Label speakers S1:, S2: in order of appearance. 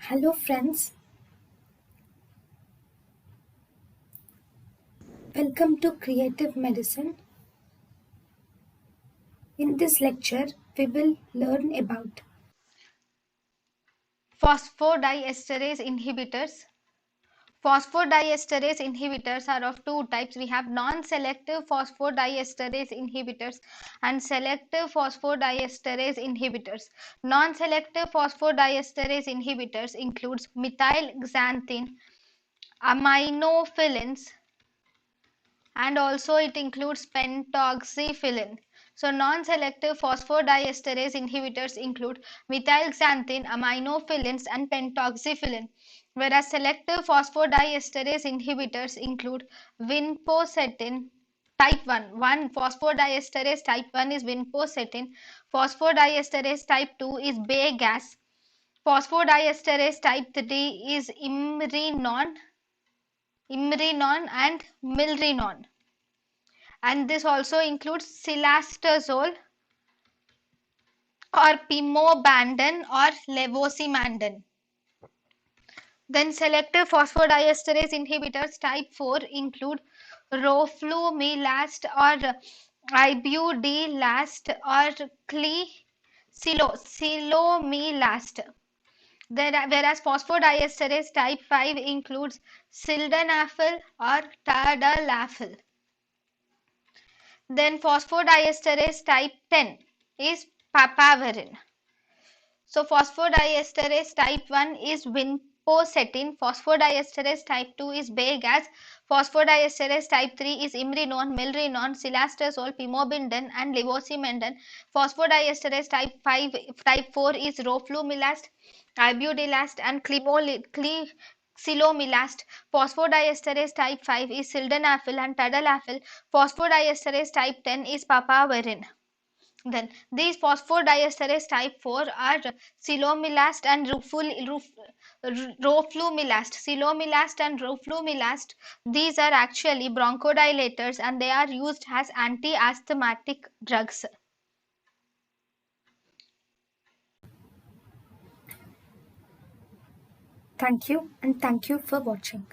S1: Hello friends, welcome to Creative Medicine. In this lecture, we will learn about
S2: Phosphodiesterase inhibitors. Phosphodiesterase inhibitors are of two types. We have non-selective phosphodiesterase inhibitors and selective phosphodiesterase inhibitors. Non-selective phosphodiesterase inhibitors includes methylxanthine, aminophylins, and also it includes pentoxyphylline. So non-selective phosphodiesterase inhibitors include methylxanthine, aminophylins and pentoxyphylline, whereas selective phosphodiesterase inhibitors include vinpocetin type 1. One phosphodiesterase type 1 is vinpocetin, phosphodiesterase type 2 is bay gas, phosphodiesterase type 3 is imrinon and milrinon, and this also includes silastazole or pimobandan or levosimandan. Then selective phosphodiesterase inhibitors type 4 include roflumilast or ibudilast or silomilast. Whereas phosphodiesterase type 5 includes sildenafil or tadalafil. Then phosphodiesterase type 10 is papaverine. So phosphodiesterase type 1 is vinpocetin, phosphodiesterase type 2 is bay gas, phosphodiesterase type 3 is imrinon, milrinon, silastazole, pimobendan and levosimendan. Phosphodiesterase type 4 is roflumilast, ibudilast and silomilast. Phosphodiesterase type 5 is sildenafil and tadalafil. Phosphodiesterase type 10 is papaverine. Then these phosphodiesterase type 4 are silomilast and roflumilast. Silomilast and roflumilast, these are actually bronchodilators and they are used as anti-asthmatic drugs.
S1: thank you and thank you for watching.